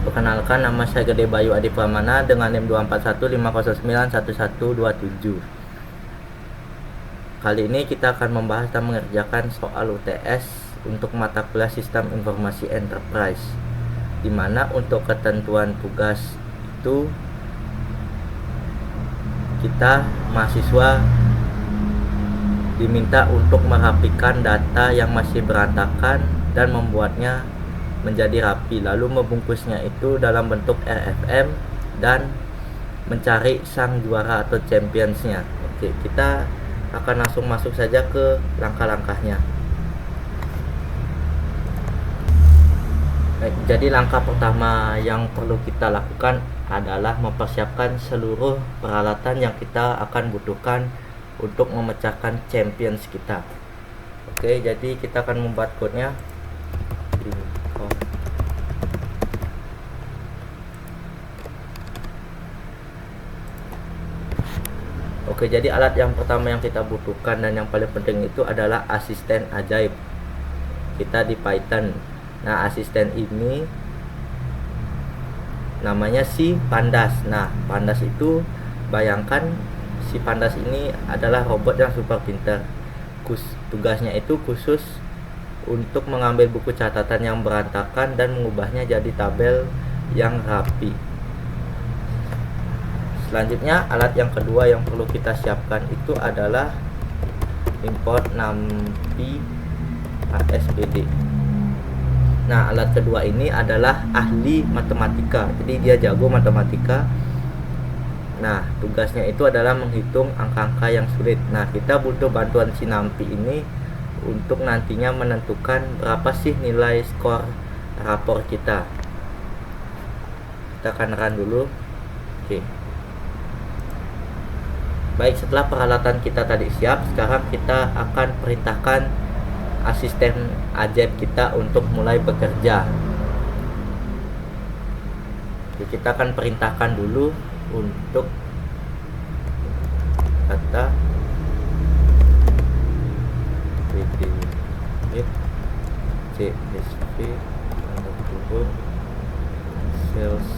Perkenalkan, nama saya Gede Bayu Adi Pramana dengan NIM 24150911127. Kali ini kita akan membahas dan mengerjakan soal UTS untuk mata kuliah Sistem Informasi Enterprise, di mana untuk ketentuan tugas itu kita mahasiswa diminta untuk merapikan data yang masih berantakan dan membuatnya menjadi rapi, lalu membungkusnya itu dalam bentuk RFM dan mencari sang juara atau championsnya. Oke, kita akan langsung masuk saja ke langkah-langkahnya. Jadi langkah pertama yang perlu kita lakukan adalah mempersiapkan seluruh peralatan yang kita akan butuhkan untuk memecahkan champions kita. Oke, jadi kita akan membuat code-nya. Oke, jadi alat yang pertama yang kita butuhkan dan yang paling penting itu adalah asisten ajaib. Kita di Python. Nah, asisten ini namanya si Pandas. Nah, Pandas itu, bayangkan si Pandas ini adalah robot yang super pintar. Tugasnya itu khusus untuk mengambil buku catatan yang berantakan dan mengubahnya jadi tabel yang rapi. Selanjutnya, alat yang kedua yang perlu kita siapkan itu adalah import numpy ASPD. Nah, alat kedua ini adalah ahli matematika, jadi dia jago matematika. Nah, tugasnya itu adalah menghitung angka-angka yang sulit. Nah, kita butuh bantuan si numpy ini untuk nantinya menentukan berapa sih nilai skor rapor kita. Kita akan run dulu. Oke. Baik, setelah peralatan kita tadi siap, sekarang kita akan perintahkan asisten ajaib kita untuk mulai bekerja. Jadi kita akan perintahkan dulu untuk kata CSV turun sales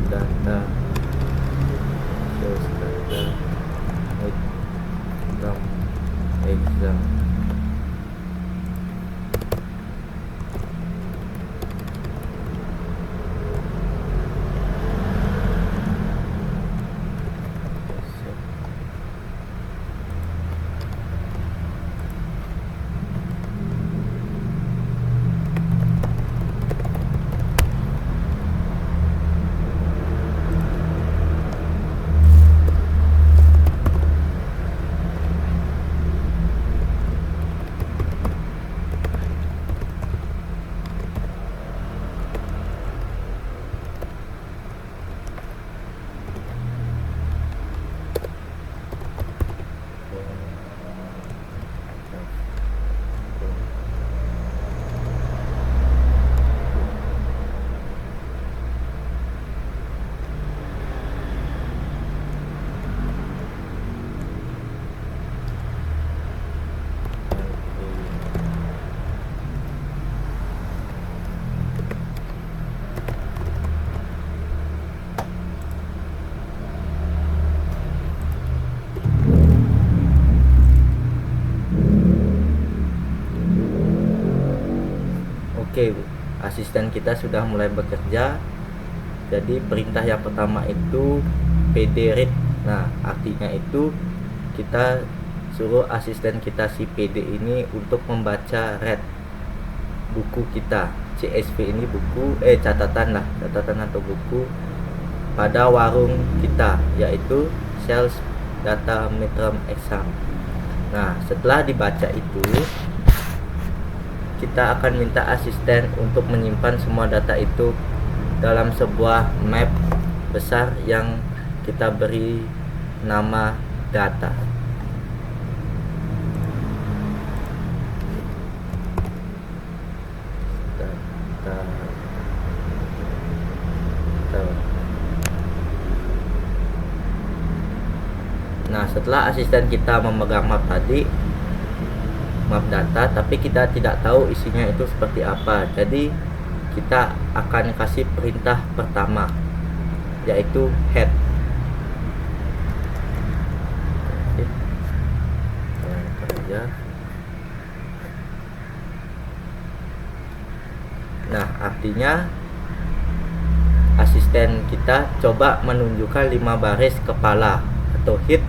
data exam. Oke, asisten kita sudah mulai bekerja. Jadi perintah yang pertama itu PD read. Nah, artinya itu kita suruh asisten kita si PD ini untuk membaca read buku kita. CSV ini buku catatan atau buku pada warung kita, yaitu sales data midterm exam. Nah, setelah dibaca itu, kita akan minta asisten untuk menyimpan semua data itu dalam sebuah map besar yang kita beri nama data. Nah, setelah asisten kita memegang map tadi, map data, tapi kita tidak tahu isinya itu seperti apa. Jadi kita akan kasih perintah pertama, yaitu head. Nah, artinya asisten kita coba menunjukkan 5 baris kepala atau hit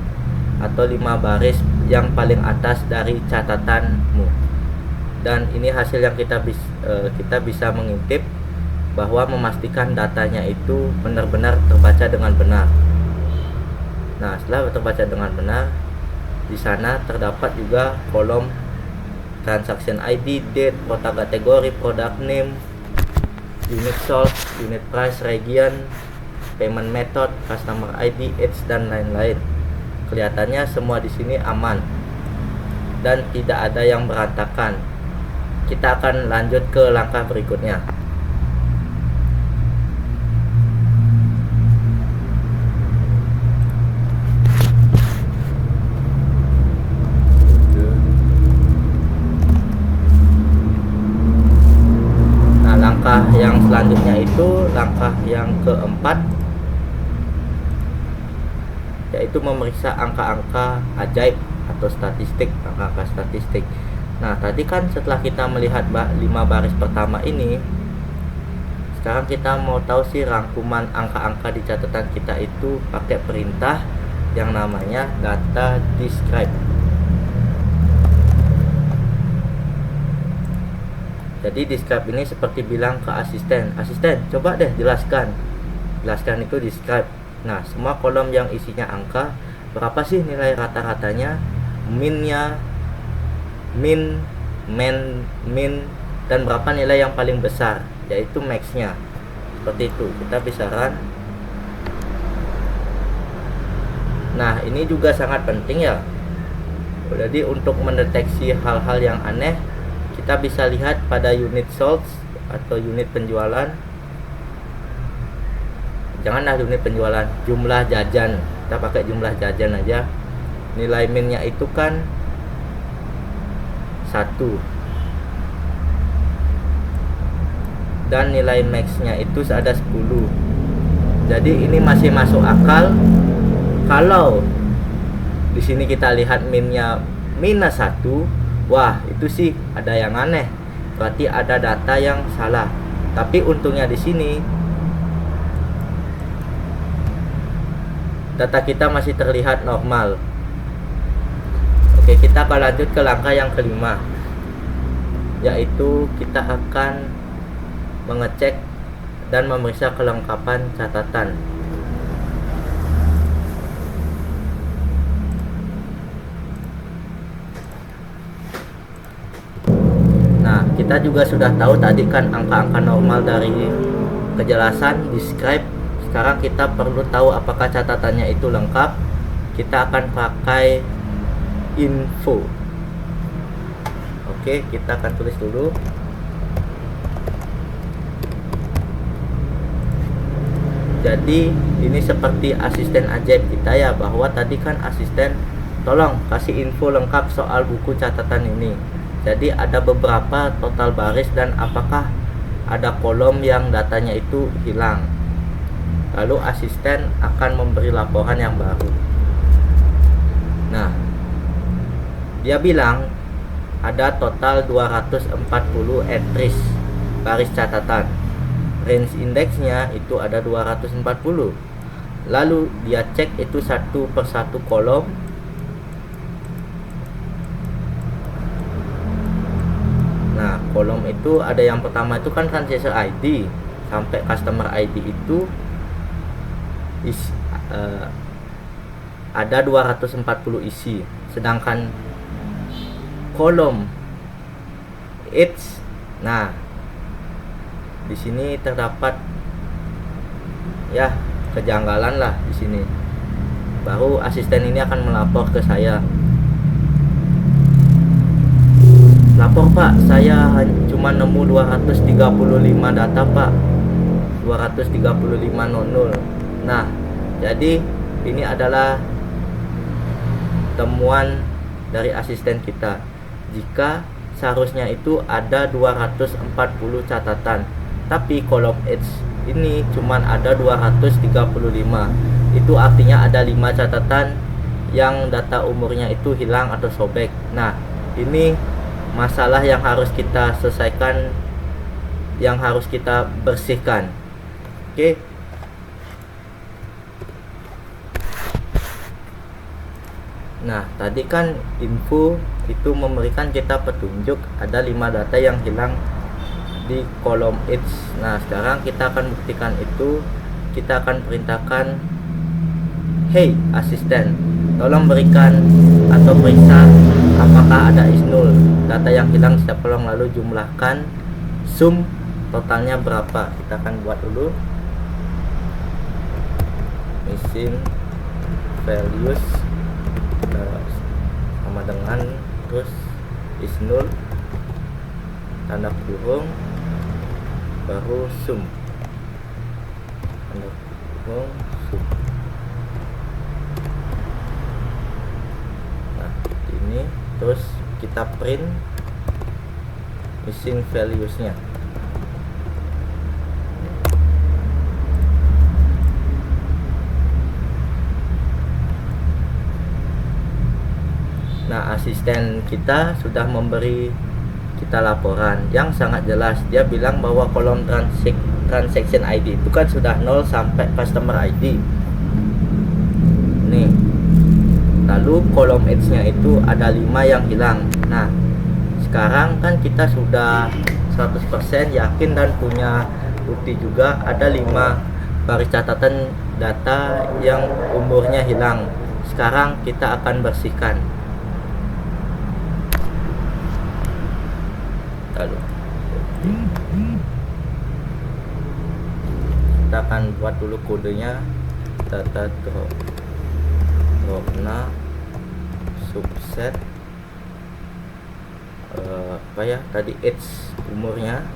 atau 5 baris yang paling atas dari catatanmu. Dan ini hasil yang kita bisa mengintip bahwa memastikan datanya itu benar-benar terbaca dengan benar. Nah, setelah terbaca dengan benar, di sana terdapat juga kolom transaction ID, date, kota kategori, product name, unit sold, unit price, region, payment method, customer ID, age, dan lain-lain. Kelihatannya semua di sini aman dan tidak ada yang berantakan. Kita akan lanjut ke langkah berikutnya. Langkah yang selanjutnya itu langkah yang keempat, yaitu memeriksa angka-angka ajaib atau statistik, angka-angka statistik. Nah, tadi kan setelah kita melihat 5 baris pertama ini, sekarang kita mau tahu sih rangkuman angka-angka di catatan kita itu pakai perintah yang namanya data describe. Jadi describe ini seperti bilang ke asisten, coba deh jelaskan itu describe. Nah, semua kolom yang isinya angka, berapa sih nilai rata-ratanya, minnya, min, dan berapa nilai yang paling besar, yaitu max-nya. Seperti itu, kita bisa run. Nah, ini juga sangat penting ya. Jadi untuk mendeteksi hal-hal yang aneh, kita bisa lihat pada unit sold atau unit penjualan. Janganlah unit penjualan, jumlah jajan. Kita pakai jumlah jajan aja. Nilai minnya itu kan 1. Dan nilai maxnya itu ada 10. Jadi ini masih masuk akal. Kalau di sini kita lihat minnya minus 1, wah, itu sih ada yang aneh. Berarti ada data yang salah. Tapi untungnya di sini data kita masih terlihat normal. Oke, kita akan lanjut ke langkah yang kelima, yaitu kita akan mengecek dan memeriksa kelengkapan catatan. Kita juga sudah tahu tadi kan angka-angka normal dari kejelasan describe. Sekarang kita perlu tahu apakah catatannya itu lengkap. Kita akan pakai info. Oke, kita akan tulis dulu. Jadi ini seperti asisten ajaib kita ya, bahwa tadi kan asisten tolong kasih info lengkap soal buku catatan ini. Jadi ada beberapa total baris dan apakah ada kolom yang datanya itu hilang. Lalu asisten akan memberi laporan yang baru. Nah, dia bilang ada total 240 entries baris catatan. Range indeksnya itu ada 240. Lalu dia cek itu satu persatu kolom. Nah, kolom itu ada yang pertama itu kan transaction ID sampai customer ID itu ada 240 isi. Sedangkan kolom age, nah di sini terdapat ya kejanggalan lah di sini. Baru asisten ini akan melapor ke saya. Lapor Pak, saya cuma nemu 235 data Pak, 235.00. Nah, jadi ini adalah temuan dari asisten kita. Jika seharusnya itu ada 240 catatan, tapi kolom H ini cuman ada 235. Itu artinya ada 5 catatan yang data umurnya itu hilang atau sobek. Nah, ini masalah yang harus kita selesaikan, yang harus kita bersihkan. Oke. Nah, tadi kan info itu memberikan kita petunjuk ada 5 data yang hilang di kolom H. Nah, sekarang kita akan buktikan itu. Kita akan perintahkan, hey asisten, tolong berikan atau periksa apakah ada is0 data yang hilang setiap kolom, lalu jumlahkan sum totalnya berapa. Kita akan buat dulu missing values sama dengan terus is0 tanda kurung baru sum tanda kurung sum. Nah, ini terus kita print missing values-nya. Nah, asisten kita sudah memberi kita laporan yang sangat jelas. Dia bilang bahwa kolom transaction ID itu kan sudah 0 sampai customer ID. Nih. Lalu kolom H-nya itu ada 5 yang hilang. Nah, sekarang kan kita sudah 100% yakin dan punya bukti juga ada 5 baris catatan data yang umurnya hilang. Sekarang kita akan bersihkan. Lalu kita akan buat dulu kodenya, data dropna subset apa ya tadi, age umurnya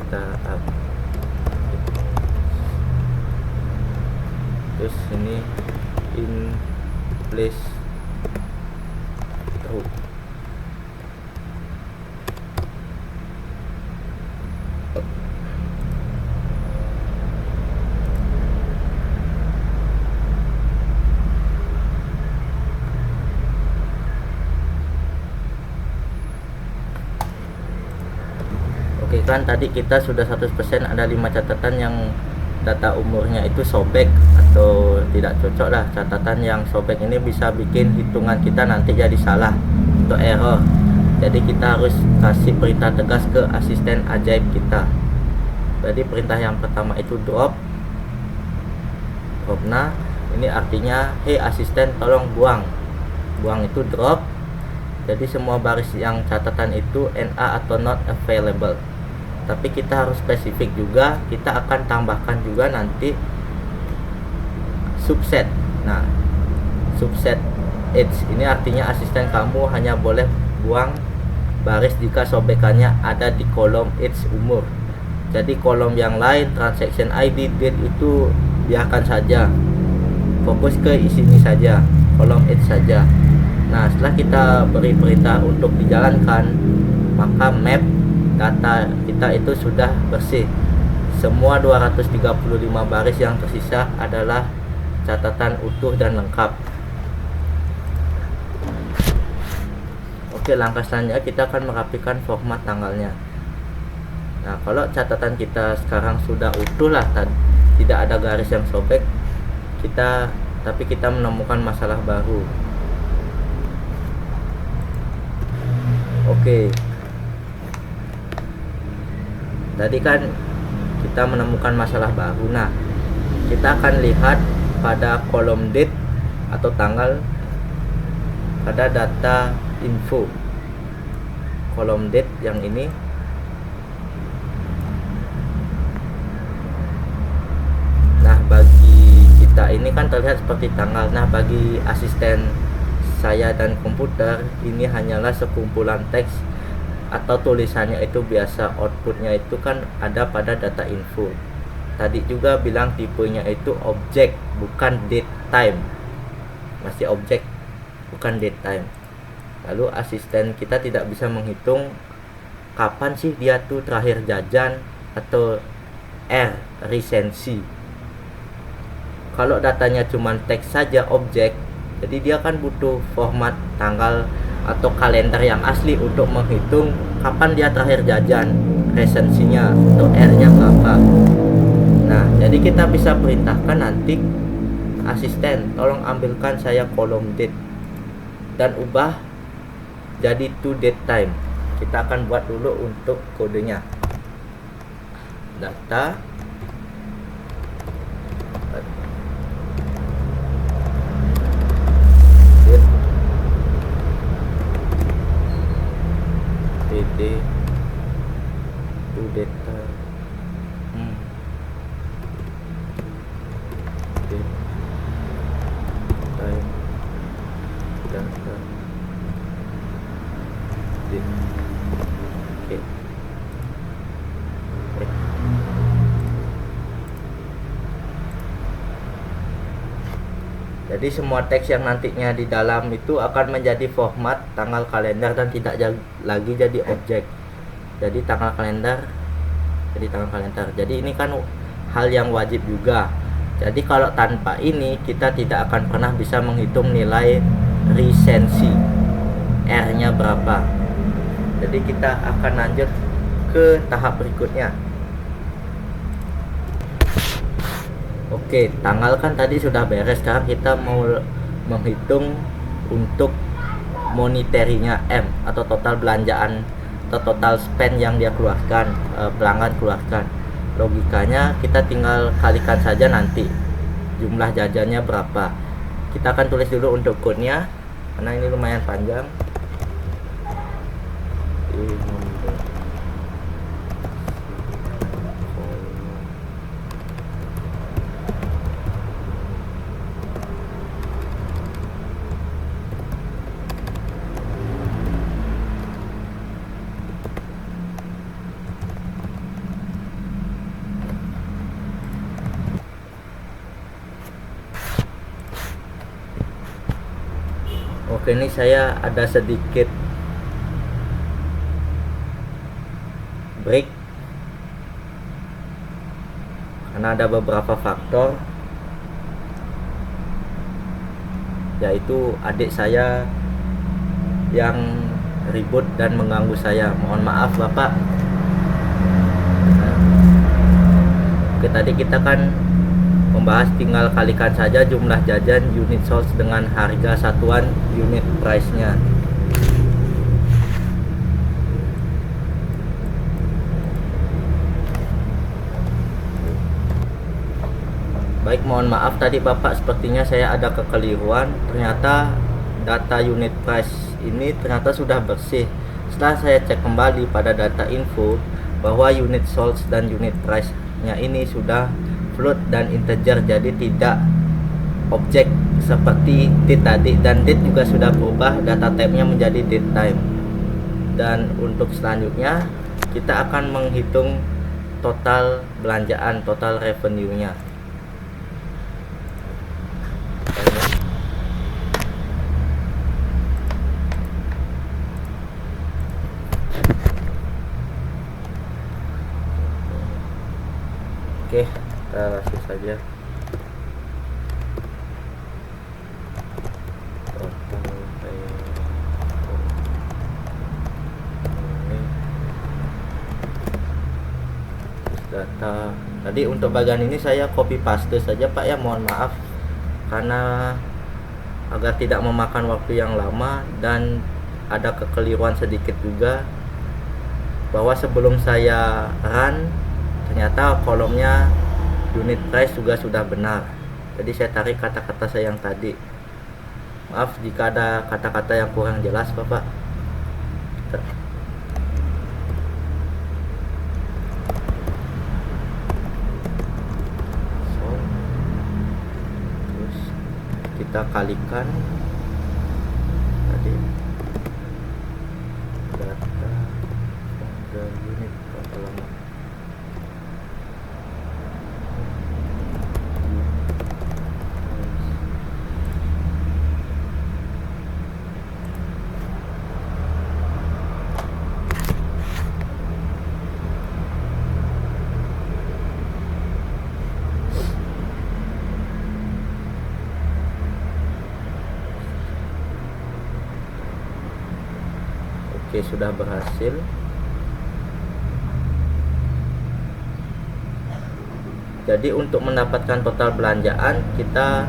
kita terus ini in place true. Oke kan tadi kita sudah 100% ada 5 catatan yang data umurnya itu sobek atau tidak cocok lah. Catatan yang sobek ini bisa bikin hitungan kita nanti jadi salah atau error. Jadi kita harus kasih perintah tegas ke asisten ajaib kita. Jadi perintah yang pertama itu dropna, ini artinya hey asisten tolong buang itu drop. Jadi semua baris yang catatan itu NA atau not available. Tapi kita harus spesifik juga, kita akan tambahkan juga nanti subset. Nah, subset H ini artinya asisten kamu hanya boleh buang baris jika sobekannya ada di kolom H umur. Jadi kolom yang lain, transaction ID, date itu biarkan saja, fokus ke isinya saja, kolom H saja. Nah, setelah kita beri perintah untuk dijalankan, maka map data kita itu sudah bersih. Semua 235 baris yang tersisa adalah catatan utuh dan lengkap. Oke, langkah selanjutnya kita akan merapikan format tanggalnya. Nah, kalau catatan kita sekarang sudah utuh lah, tidak ada garis yang sobek, tapi kita menemukan masalah baru. Oke, tadi kan kita menemukan masalah baru. Nah, kita akan lihat pada kolom date atau tanggal pada data info, kolom date yang ini. Nah, bagi kita ini kan terlihat seperti tanggal. Nah, bagi asisten saya dan komputer ini hanyalah sekumpulan teks atau tulisannya itu biasa. Outputnya itu kan ada pada data info. Tadi juga bilang tipenya itu objek bukan date time, masih objek bukan date time. Lalu asisten kita tidak bisa menghitung kapan sih dia tuh terakhir jajan, atau R resensi. Kalau datanya cuma teks saja objek, jadi dia kan butuh format tanggal atau kalender yang asli untuk menghitung kapan dia terakhir jajan, resensinya atau R-nya berapa. Nah, jadi kita bisa perintahkan nanti asisten, tolong ambilkan saya kolom date dan ubah jadi to date time. Kita akan buat dulu untuk kodenya. Data dd to date time. Date time data date. Oke. Jadi semua teks yang nantinya di dalam itu akan menjadi format tanggal kalender dan tidak lagi jadi objek. Jadi tanggal kalender jadi tanggal kalender. Jadi ini kan hal yang wajib juga. Jadi kalau tanpa ini kita tidak akan pernah bisa menghitung nilai resensi, R-nya berapa. Jadi kita akan lanjut ke tahap berikutnya. Oke, tanggal kan tadi sudah beres. Sekarang kita mau menghitung untuk monetary-nya, M, atau total belanjaan atau total spend yang dia keluarkan, pelanggan keluarkan. Logikanya kita tinggal kalikan saja nanti jumlah jajannya berapa. Kita akan tulis dulu untuk code-nya karena ini lumayan panjang. Oke, ini saya ada sedikit break karena ada beberapa faktor, yaitu adik saya yang ribut dan mengganggu saya. Mohon maaf Bapak. Oke, tadi kita kan membahas tinggal kalikan saja jumlah jajan unit sold dengan harga satuan unit price-nya. Baik, mohon maaf tadi Bapak, sepertinya saya ada kekeliruan. Ternyata data unit price ini ternyata sudah bersih. Setelah saya cek kembali pada data info bahwa unit sold dan unit price-nya ini sudah float dan integer, jadi tidak objek seperti date tadi, dan date juga sudah berubah data type-nya menjadi date time. Dan untuk selanjutnya kita akan menghitung total belanjaan, total revenue-nya. Oke, kita langsung saja. Data tadi untuk bagian ini saya copy paste saja Pak ya, mohon maaf karena agar tidak memakan waktu yang lama, dan ada kekeliruan sedikit juga bahwa sebelum saya run ternyata kolomnya unit price juga sudah benar. Jadi saya tarik kata-kata saya yang tadi. Maaf jika ada kata-kata yang kurang jelas Bapak. Terus kita kalikan tadi data unit berapa lama. Oke, sudah berhasil. Jadi untuk mendapatkan total belanjaan, kita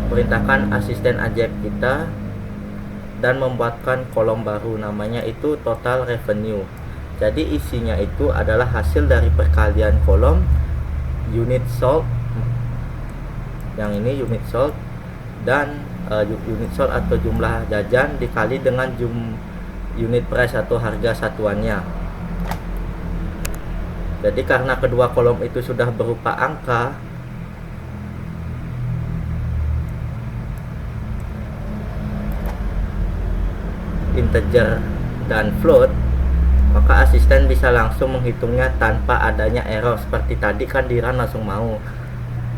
perintahkan asisten ajaib kita dan membuatkan kolom baru, namanya itu total revenue. Jadi isinya itu adalah hasil dari perkalian kolom unit sold, yang ini unit sold, dan unit sold atau jumlah jajan dikali dengan unit price atau harga satuannya. Jadi karena kedua kolom itu sudah berupa angka, integer dan float, maka asisten bisa langsung menghitungnya tanpa adanya error. Seperti tadi kan Diran langsung mau.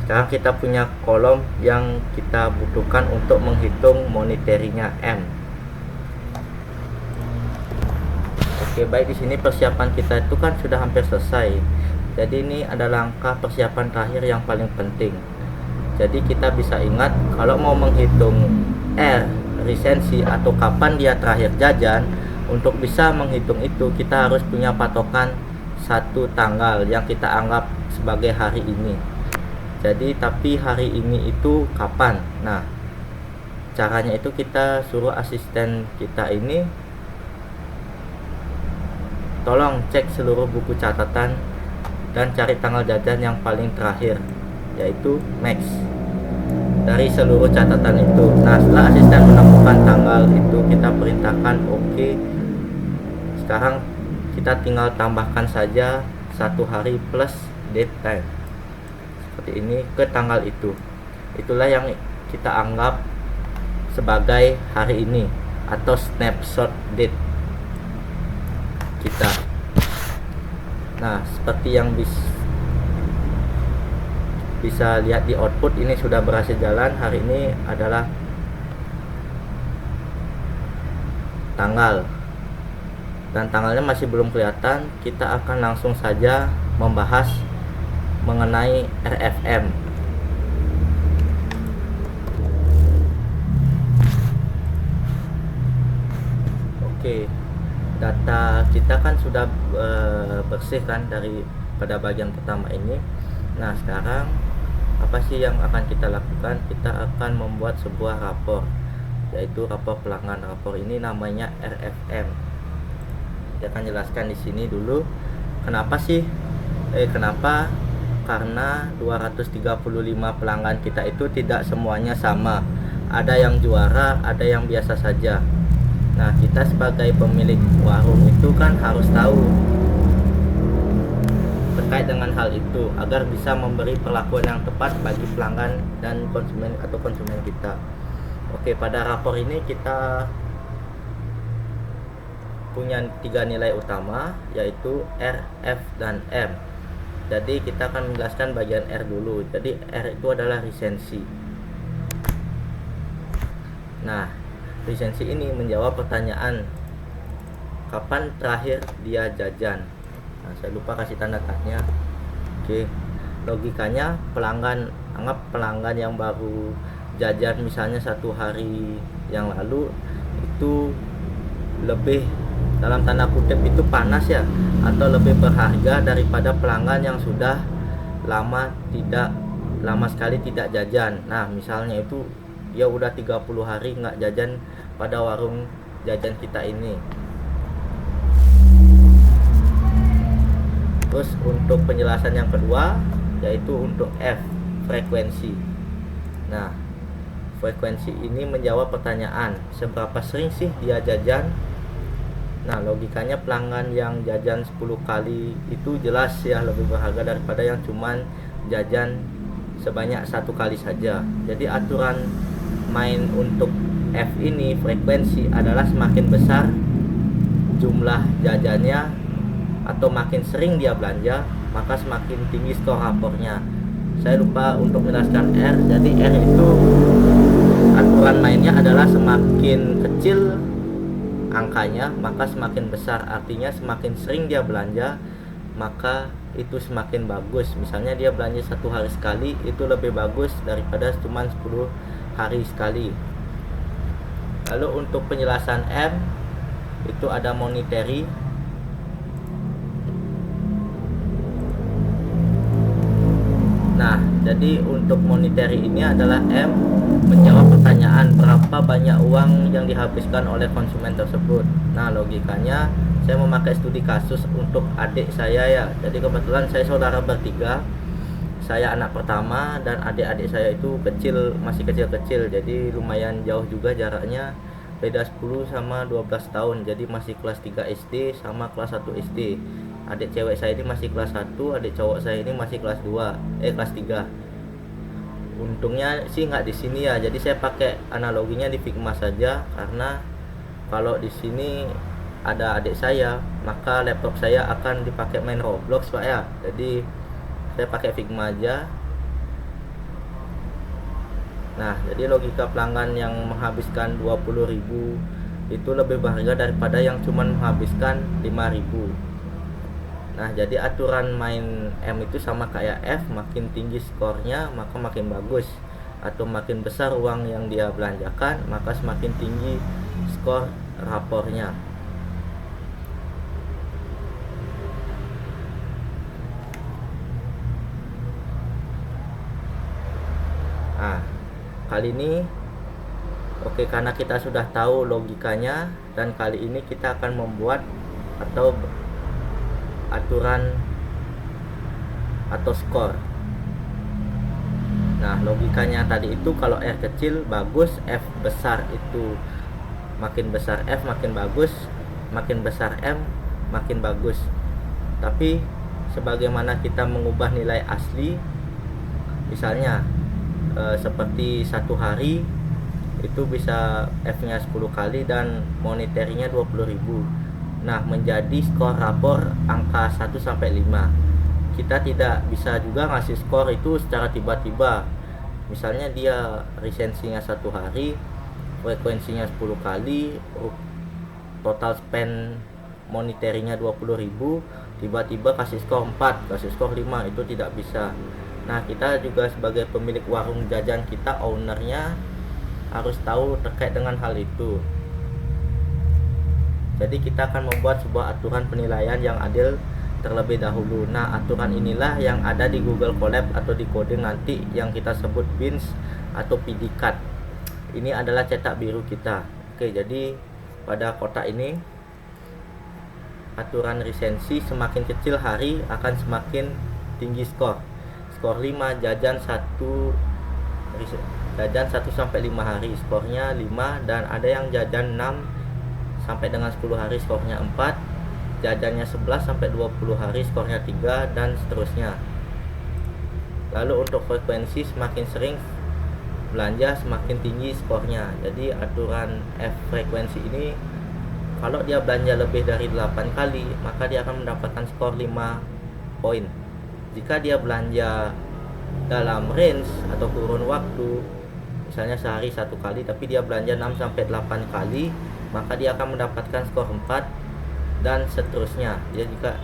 Sekarang kita punya kolom yang kita butuhkan untuk menghitung monetary-nya M. Oke, baik, di sini persiapan kita itu kan sudah hampir selesai. Jadi ini adalah langkah persiapan terakhir yang paling penting. Jadi kita bisa ingat kalau mau menghitung R resensi atau kapan dia terakhir jajan, untuk bisa menghitung itu kita harus punya patokan satu tanggal yang kita anggap sebagai hari ini. Jadi tapi hari ini itu kapan? Nah, caranya itu kita suruh asisten kita ini tolong cek seluruh buku catatan dan cari tanggal jajan yang paling terakhir, yaitu max dari seluruh catatan itu. Nah, setelah asisten menemukan tanggal itu, kita perintahkan oke. Sekarang kita tinggal tambahkan saja satu hari plus date time seperti ini ke tanggal itu. Itulah yang kita anggap sebagai hari ini atau snapshot date kita. Nah, seperti yang bisa lihat di output, ini sudah berhasil jalan. Hari ini adalah tanggal, dan tanggalnya masih belum kelihatan. Kita akan langsung saja membahas mengenai RFM. Oke, data kita kan sudah bersih kan pada bagian pertama ini. Nah, sekarang apa sih yang akan kita lakukan? Kita akan membuat sebuah rapor, yaitu rapor pelanggan. Rapor ini namanya RFM. Saya akan jelaskan di sini dulu kenapa sih kenapa, karena 235 pelanggan kita itu tidak semuanya sama. Ada yang juara, ada yang biasa saja. Nah, kita sebagai pemilik warung itu kan harus tahu terkait dengan hal itu agar bisa memberi perlakuan yang tepat bagi pelanggan dan konsumen atau konsumen kita. Oke, pada rapor ini kita punya 3 nilai utama, yaitu R, F, dan M. Jadi kita akan menjelaskan bagian R dulu. Jadi R itu adalah resensi. Nah, resensi ini menjawab pertanyaan kapan terakhir dia jajan. Nah, saya lupa kasih tanda tanya. Oke, logikanya anggap pelanggan yang baru jajan misalnya 1 hari yang lalu itu lebih, dalam tanda kutip itu panas ya, atau lebih berharga daripada pelanggan yang sudah lama sekali tidak jajan. Nah, misalnya itu dia udah 30 hari nggak jajan pada warung jajan kita ini. Terus untuk penjelasan yang kedua, yaitu untuk F, frekuensi. Nah, frekuensi ini menjawab pertanyaan seberapa sering sih dia jajan. Nah, logikanya pelanggan yang jajan 10 kali itu jelas ya lebih berharga daripada yang cuman jajan sebanyak 1 kali saja. Jadi aturan main untuk F ini, frekuensi, adalah semakin besar jumlah jajannya atau makin sering dia belanja, maka semakin tinggi skor rapornya. Saya lupa untuk menjelaskan R. Jadi R itu aturan mainnya adalah semakin kecil angkanya maka semakin besar, artinya semakin sering dia belanja maka itu semakin bagus. Misalnya dia belanja 1 hari sekali, itu lebih bagus daripada cuma 10 hari sekali. Lalu untuk penjelasan M, itu ada monetary. Nah, jadi untuk monetary ini adalah M menjawab pertanyaan berapa banyak uang yang dihabiskan oleh konsumen tersebut. Nah, logikanya saya memakai studi kasus untuk adik saya ya. Jadi kebetulan saya saudara bertiga. Saya anak pertama dan adik-adik saya itu masih kecil-kecil. Jadi lumayan jauh juga jaraknya. Beda 10 sama 12 tahun. Jadi masih kelas 3 SD sama kelas 1 SD. Adik cewek saya ini masih kelas 1, adik cowok saya ini masih kelas 3. Untungnya sih nggak di sini ya. Jadi saya pakai analoginya di Figma saja, karena kalau di sini ada adik saya, maka laptop saya akan dipakai main Roblox, Pak ya. Jadi saya pakai Figma aja. Nah, jadi logika pelanggan yang menghabiskan 20.000 itu lebih berharga daripada yang cuma menghabiskan 5.000. Nah, jadi aturan main M itu sama kayak F, makin tinggi skornya maka makin bagus, atau makin besar uang yang dia belanjakan maka semakin tinggi skor rapornya. Nah, kali ini karena kita sudah tahu logikanya, dan kali ini kita akan membuat atau aturan atau skor. Nah, logikanya tadi itu kalau R kecil bagus, F besar itu makin besar F makin bagus, makin besar M makin bagus. Tapi sebagaimana kita mengubah nilai asli, misalnya seperti satu hari itu bisa F-nya 10 kali dan monetary-nya 20.000. Nah, menjadi skor rapor angka 1 sampai 5. Kita tidak bisa juga ngasih skor itu secara tiba-tiba. Misalnya dia resensinya 1 hari, frekuensinya 10 kali, total spend monetary-nya 20.000, tiba-tiba kasih skor 4, kasih skor 5, itu tidak bisa. Nah, kita juga sebagai pemilik warung jajan, kita ownernya harus tahu terkait dengan hal itu. Jadi kita akan membuat sebuah aturan penilaian yang adil terlebih dahulu. Nah, aturan inilah yang ada di Google Colab atau di coding nanti yang kita sebut bins atau PD card. Ini adalah cetak biru kita. Oke, jadi pada kotak ini aturan resensi semakin kecil hari akan semakin tinggi skor. Skor 5 jajan 1 sampai 5 hari skornya 5, dan ada yang jajan 6 sampai dengan 10 hari skornya 4, jajannya 11 sampai 20 hari skornya 3, dan seterusnya. Lalu untuk frekuensi, semakin sering belanja semakin tinggi skornya. Jadi aturan F frekuensi ini, kalau dia belanja lebih dari 8 kali maka dia akan mendapatkan skor 5 poin. Jika dia belanja dalam range atau kurun waktu, misalnya sehari 1 kali tapi dia belanja 6 sampai 8 kali, maka dia akan mendapatkan skor 4, dan seterusnya. Jika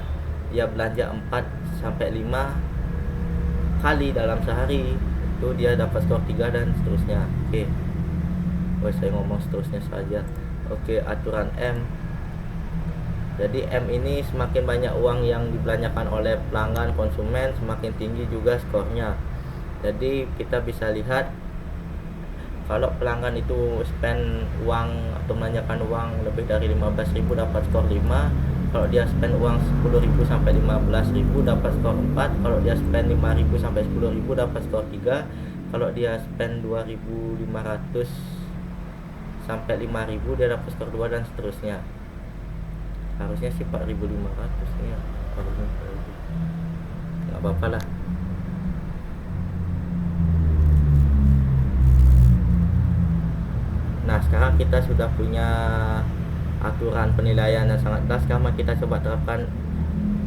dia belanja 4 sampai 5 kali dalam sehari, itu dia dapat skor 3, dan seterusnya. Oke. Saya ngomong seterusnya saja. Oke, aturan M. Jadi M ini semakin banyak uang yang dibelanjakan oleh pelanggan konsumen, semakin tinggi juga skornya. Jadi kita bisa lihat kalau pelanggan itu spend uang atau belanjakan uang lebih dari 15.000 dapat skor 5. Kalau dia spend uang 10.000 sampai 15.000 dapat skor 4. Kalau dia spend 5.000 sampai 10.000 dapat skor 3. Kalau dia spend 2.500 sampai 5.000 dia dapat skor 2, dan seterusnya. Harusnya sih 4.500 ya, harusnya nggak apa-apa lah. Nah, sekarang kita sudah punya aturan penilaian yang sangat jelas. Sekarang kita coba terapkan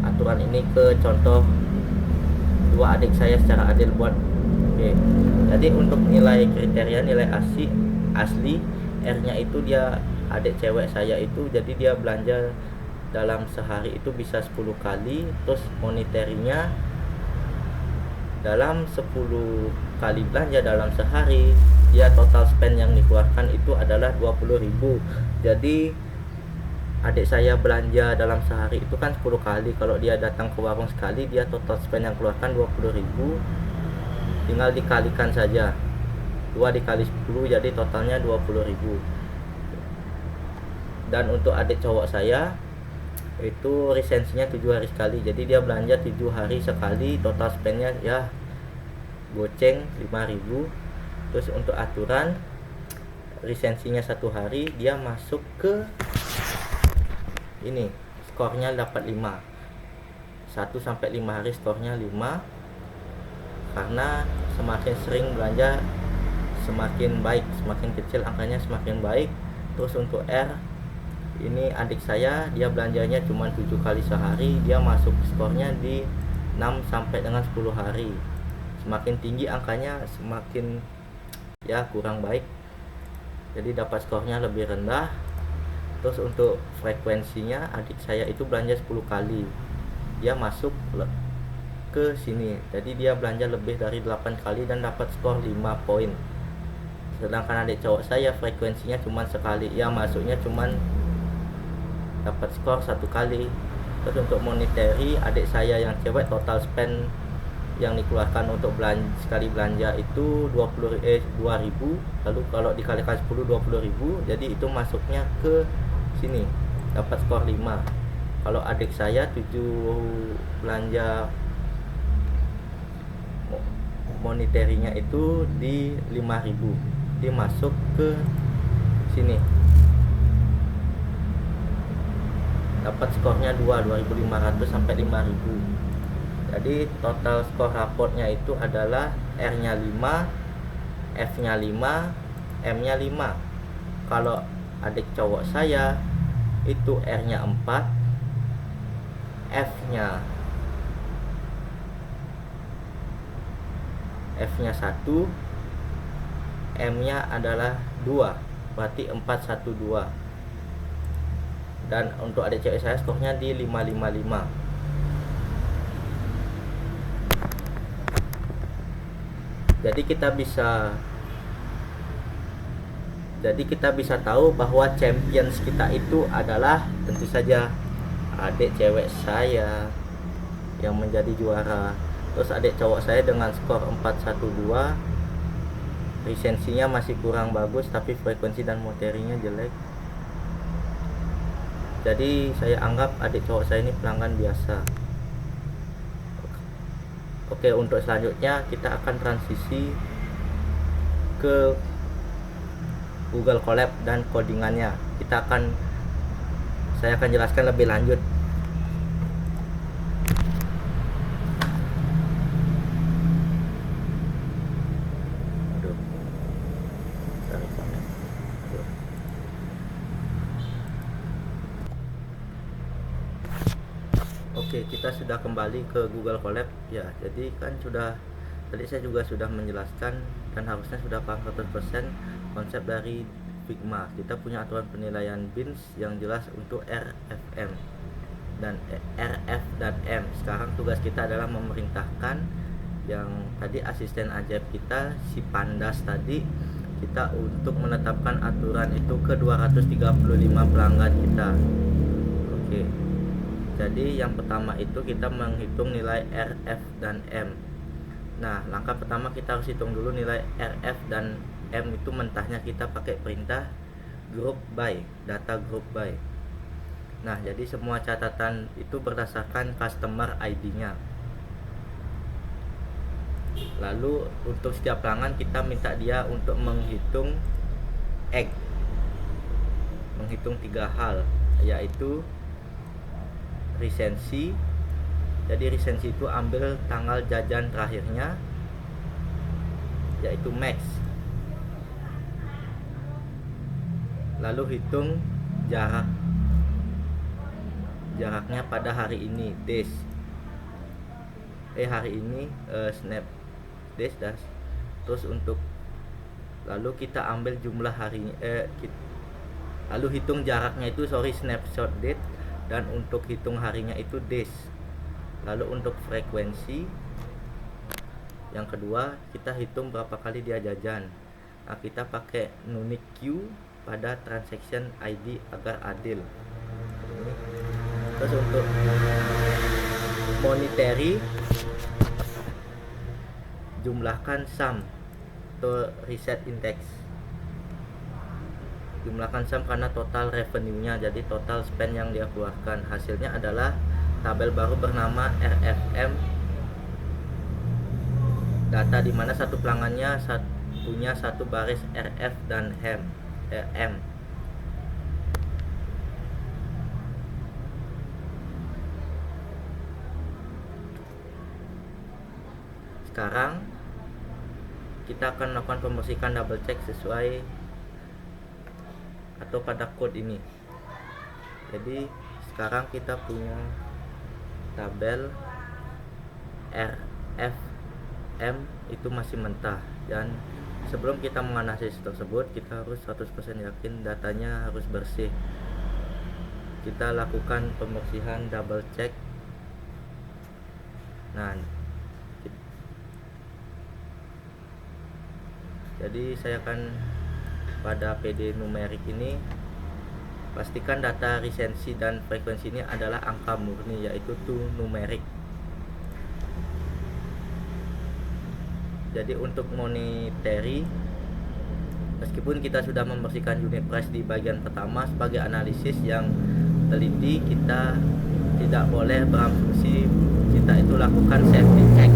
aturan ini ke contoh dua adik saya secara adil buat. Oke. Jadi untuk nilai kriteria, nilai asli R-nya itu dia adik cewek saya itu, jadi dia belanja dalam sehari itu bisa 10 kali, terus monetary-nya dalam 10 kali belanja dalam sehari, dia total spend yang dikeluarkan itu adalah 20.000. Jadi adik saya belanja dalam sehari itu kan 10 kali. Kalau dia datang ke warung sekali, dia total spend yang keluarkan 20.000, tinggal dikalikan saja 2 dikali 10 jadi totalnya 20.000. Dan untuk adik cowok saya itu lisensinya 7 hari sekali, jadi dia belanja 7 hari sekali, total spendnya ya goceng 5.000. Terus untuk aturan lisensinya 1 hari, dia masuk ke ini, skornya dapat 5. 1 sampai 5 hari skornya 5, karena semakin sering belanja semakin baik, semakin kecil angkanya semakin baik. Terus untuk R, ini adik saya, dia belanjanya cuma 7 kali sehari, dia masuk skornya di 6 sampai dengan 10 hari. Semakin tinggi angkanya semakin ya kurang baik, jadi dapat skornya lebih rendah. Terus untuk frekuensinya, adik saya itu belanja 10 kali, dia masuk ke sini, jadi dia belanja lebih dari 8 kali dan dapat skor 5 poin. Sedangkan adik cowok saya frekuensinya cuma sekali, ya masuknya cuma dapat skor 1 kali. Terus untuk monetary, adik saya yang cewek total spend yang dikeluarkan untuk sekali belanja itu 2.000. Lalu kalau dikalikan 10, 20.000, jadi itu masuknya ke sini dapat skor 5. Kalau adik saya 7 belanja monetary-nya itu di 5.000, dia masuk ke sini dapat skornya 2.500 sampai 5.000. Jadi total skor raportnya itu adalah R-nya 5, F-nya 5, M-nya 5. Kalau adik cowok saya itu R-nya 4, F-nya 1, M-nya adalah 2, berarti 412. Dan untuk adik cewek saya skornya di 555. Jadi kita bisa tahu bahwa champions kita itu adalah tentu saja adik cewek saya yang menjadi juara. Terus adik cowok saya dengan skor 412, lisensinya masih kurang bagus, tapi frekuensi dan materinya jelek. Jadi saya anggap adik cowok saya ini pelanggan biasa. Oke, untuk selanjutnya kita akan transisi ke Google Colab dan codingannya. Saya akan jelaskan lebih lanjut. Oke, kita sudah kembali ke Google Colab ya. Jadi kan tadi saya juga sudah menjelaskan dan harusnya sudah paham 100% konsep dari Figma. Kita punya aturan penilaian bins yang jelas untuk RFM dan RF dan M. Sekarang tugas kita adalah memerintahkan yang tadi asisten ajaib kita, si Pandas tadi, kita untuk menetapkan aturan itu ke 235 pelanggan kita. Oke. Jadi yang pertama itu kita menghitung nilai RF dan M. Nah, langkah pertama kita harus hitung dulu nilai RF dan M itu mentahnya kita pakai perintah group by, data group by. Nah, jadi semua catatan itu berdasarkan customer ID-nya. Lalu untuk setiap pelanggan kita minta dia untuk menghitung menghitung 3 hal, yaitu lisensi. Jadi lisensi itu ambil tanggal jajan terakhirnya, yaitu max. Lalu hitung jaraknya pada hari ini, days. Hari ini snap days das. Terus lalu kita ambil jumlah harinya, lalu hitung jaraknya itu snapshot date, dan untuk hitung harinya itu days. Lalu untuk frekuensi yang kedua, kita hitung berapa kali dia jajan. Nah, kita pakai unique queue pada transaction ID agar adil. Terus untuk monetary, jumlahkan sum atau reset index. Jumlahkan sum karena total revenue-nya, jadi total spend yang dia keluarkan. Hasilnya adalah tabel baru bernama RFM data, di mana satu pelanggannya punya satu baris RF dan M. Sekarang kita akan melakukan pembersihan double check sesuai atau pada code ini. Jadi sekarang kita punya tabel RFM itu masih mentah, dan sebelum kita menganalisis tersebut kita harus 100% yakin datanya harus bersih. Kita lakukan pembersihan double check. Nah, jadi saya akan pada PD numerik ini pastikan data resensi dan frekuensi ini adalah angka murni, yaitu to numerik. Jadi untuk monetary, meskipun kita sudah membersihkan unit price di bagian pertama, sebagai analisis yang teliti kita tidak boleh berasumsi, kita itu lakukan safety check.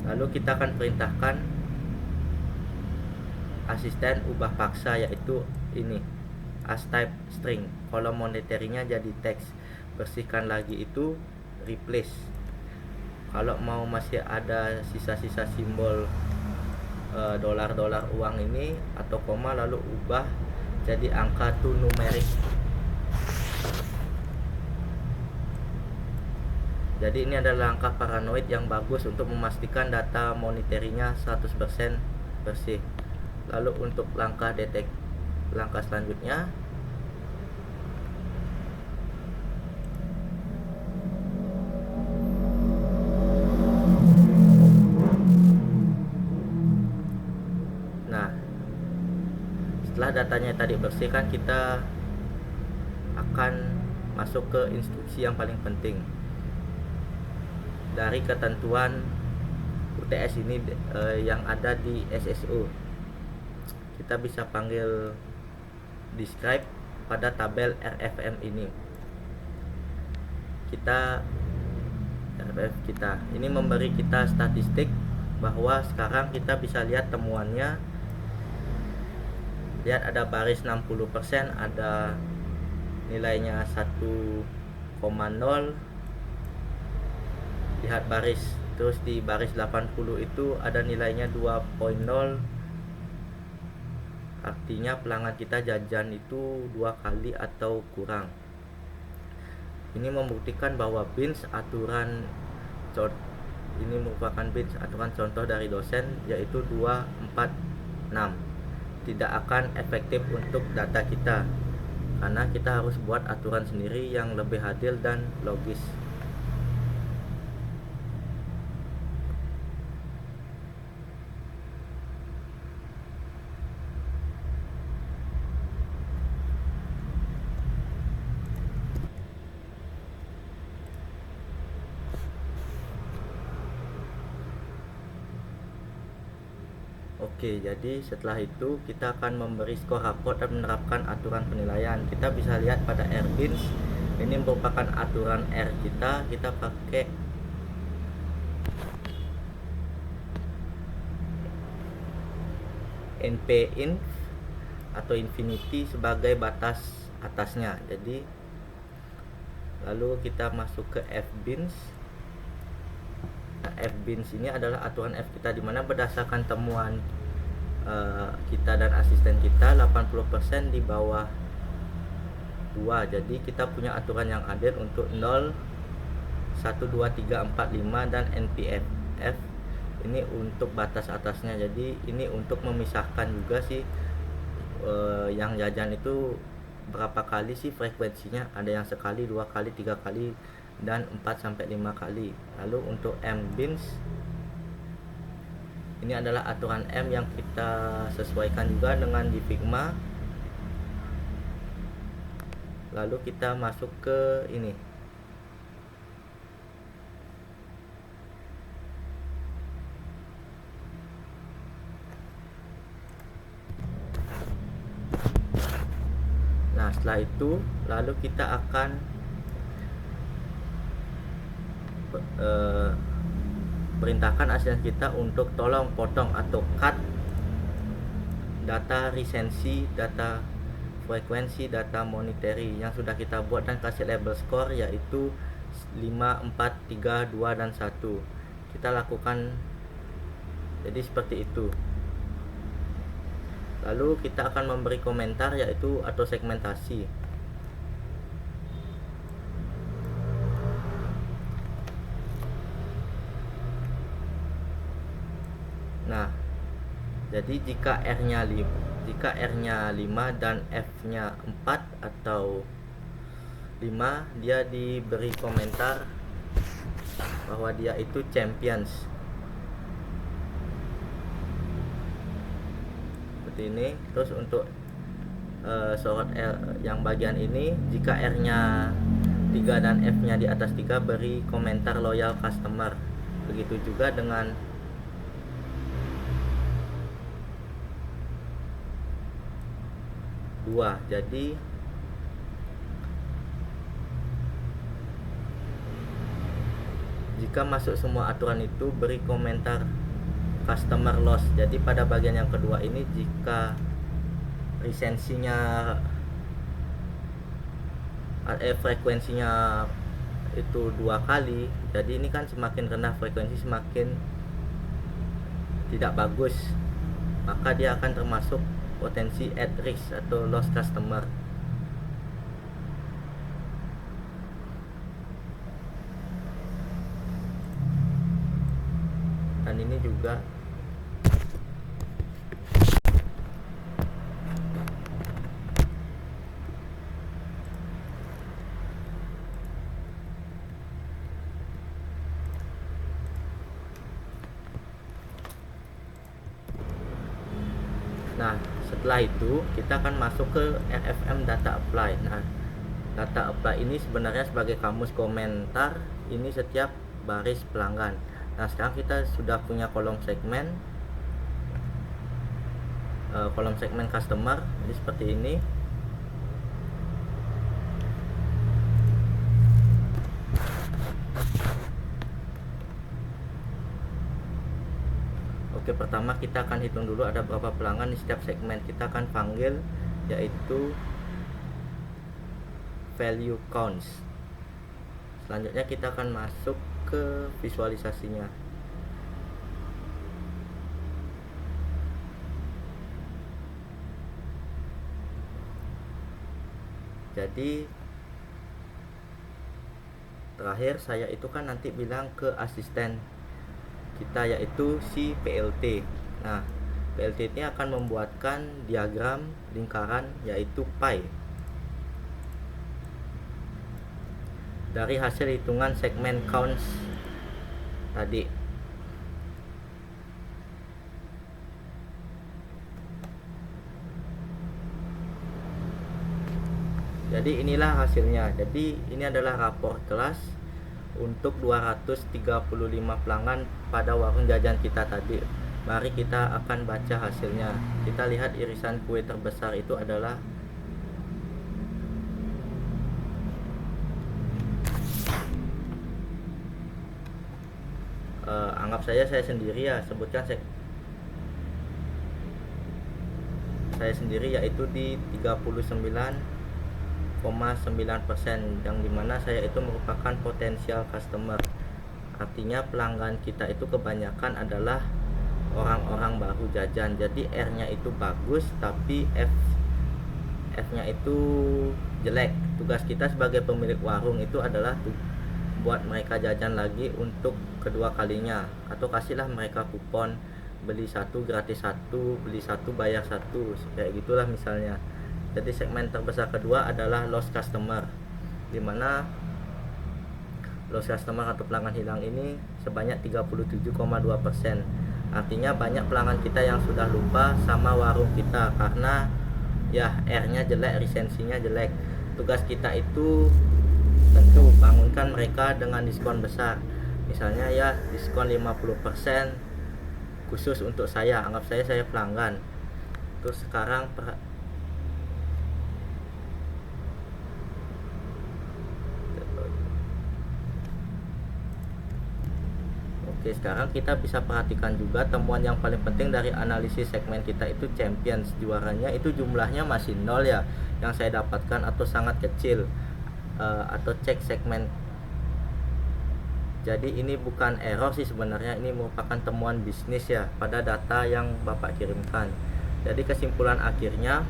Lalu kita akan perintahkan asisten ubah paksa, yaitu ini as type string. Kalau monetary-nya jadi teks, bersihkan lagi itu replace. Kalau mau masih ada sisa-sisa simbol dolar-dolar uang ini atau koma, lalu ubah jadi angka to numerik. Jadi ini adalah langkah paranoid yang bagus untuk memastikan data monetary-nya 100% bersih. Lalu untuk langkah selanjutnya, nah setelah datanya tadi bersih, kan kita akan masuk ke instruksi yang paling penting dari ketentuan UTS ini yang ada di SSO. Kita bisa panggil describe pada tabel RFM ini. RFF kita ini memberi kita statistik bahwa sekarang kita bisa lihat temuannya. Lihat ada baris 60%, ada nilainya 1,0. Lihat baris, terus di baris 80 itu ada nilainya 2,0. Artinya pelanggan kita jajan itu 2 kali atau kurang. Ini membuktikan bahwa BINS ini merupakan BINS aturan contoh dari dosen, yaitu 246. Tidak akan efektif untuk data kita, karena kita harus buat aturan sendiri yang lebih adil dan logis. Oke, jadi setelah itu kita akan memberi skor raport dan menerapkan aturan penilaian. Kita bisa lihat pada RBINS, ini merupakan aturan R kita pakai NPINF atau infinity sebagai batas atasnya. Jadi lalu kita masuk ke FBINS. Nah, FBINS ini adalah aturan F kita, dimana berdasarkan temuan kita dan asisten kita 80% di bawah 2. Jadi kita punya aturan yang adil untuk 0, 1, 2, 3, 4, 5 dan NPF ini untuk batas atasnya. Jadi ini untuk memisahkan juga sih yang jajan itu berapa kali sih frekuensinya. Ada yang sekali, 2 kali, 3 kali dan 4 sampai 5 kali. Lalu untuk MBINS Ini adalah aturan M yang kita sesuaikan juga dengan di Figma. Lalu kita masuk ke ini. Nah, setelah itu lalu kita akan perintahkan asisten kita untuk tolong potong atau cut data resensi, data frekuensi, data monetary yang sudah kita buat dan kasih label score yaitu 5, 4, 3, 2, dan 1. Kita lakukan jadi seperti itu. Lalu kita akan memberi komentar yaitu atau segmentasi. Nah, jadi jika R-nya 5 dan F-nya 4 atau 5, dia diberi komentar bahwa dia itu champions. Seperti ini. Terus untuk sorot R yang bagian ini, jika R-nya 3 dan F-nya di atas 3, beri komentar loyal customer. Begitu juga dengan dua. Jadi jika masuk semua aturan itu, beri komentar customer loss. Jadi pada bagian yang kedua ini, jika resensinya frekuensinya itu 2 kali, jadi ini kan semakin rendah frekuensi semakin tidak bagus, maka dia akan termasuk potensi at risk atau loss customer. Dan ini juga nah, setelah itu kita akan masuk ke RFM data apply. Nah, data apply ini sebenarnya sebagai kamus komentar ini setiap baris pelanggan. Nah, sekarang kita sudah punya kolom segmen customer, jadi seperti ini. Oke, pertama kita akan hitung dulu ada berapa pelanggan di setiap segmen. Kita akan panggil yaitu value counts. Selanjutnya kita akan masuk ke visualisasinya. Jadi terakhir saya itu kan nanti bilang ke asisten kita yaitu si PLT. Nah, PLT ini akan membuatkan diagram lingkaran yaitu pie dari hasil hitungan segmen counts tadi. Jadi inilah hasilnya. Jadi ini adalah rapor kelas untuk 235 pelanggan pada warung jajan kita tadi. Mari kita akan baca hasilnya. Kita lihat irisan kue terbesar itu adalah anggap saja saya sendiri ya, sebutkan saya sendiri yaitu di 39,9%, yang dimana saya itu merupakan potensial customer. Artinya pelanggan kita itu kebanyakan adalah orang-orang baru jajan. Jadi R-nya itu bagus tapi F-nya itu jelek. Tugas kita sebagai pemilik warung itu adalah buat mereka jajan lagi untuk kedua kalinya, atau kasihlah mereka kupon beli 1 gratis 1, beli 1 bayar 1, kayak gitulah misalnya. Jadi segmen terbesar kedua adalah lost customer, dimana lost customer atau pelanggan hilang ini sebanyak 37,2%. Artinya banyak pelanggan kita yang sudah lupa sama warung kita karena ya R-nya jelek, resensinya jelek. Tugas kita itu tentu bangunkan mereka dengan diskon besar. Misalnya ya diskon 50% khusus untuk saya, anggap saya pelanggan. Terus sekarang Oke, sekarang kita bisa perhatikan juga temuan yang paling penting dari analisis segmen kita itu champions. Juaranya itu jumlahnya masih 0 ya, yang saya dapatkan atau sangat kecil. Atau cek segmen. Jadi ini bukan error sih sebenarnya, ini merupakan temuan bisnis ya pada data yang Bapak kirimkan. Jadi kesimpulan akhirnya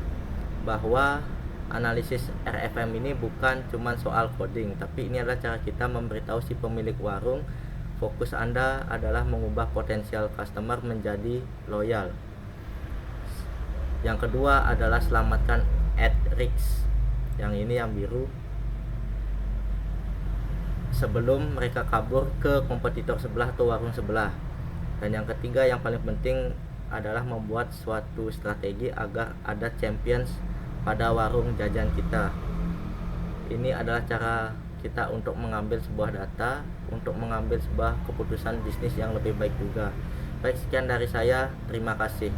bahwa analisis RFM ini bukan cuma soal coding, tapi ini adalah cara kita memberitahu si pemilik warung fokus Anda adalah mengubah potensial customer menjadi loyal. Yang kedua adalah selamatkan at risk. Yang ini yang biru, sebelum mereka kabur ke kompetitor sebelah atau warung sebelah. Dan yang ketiga yang paling penting adalah membuat suatu strategi agar ada champions pada warung jajan kita. Ini adalah cara kita untuk mengambil sebuah data, untuk mengambil sebuah keputusan bisnis yang lebih baik juga. Baik, sekian dari saya, terima kasih.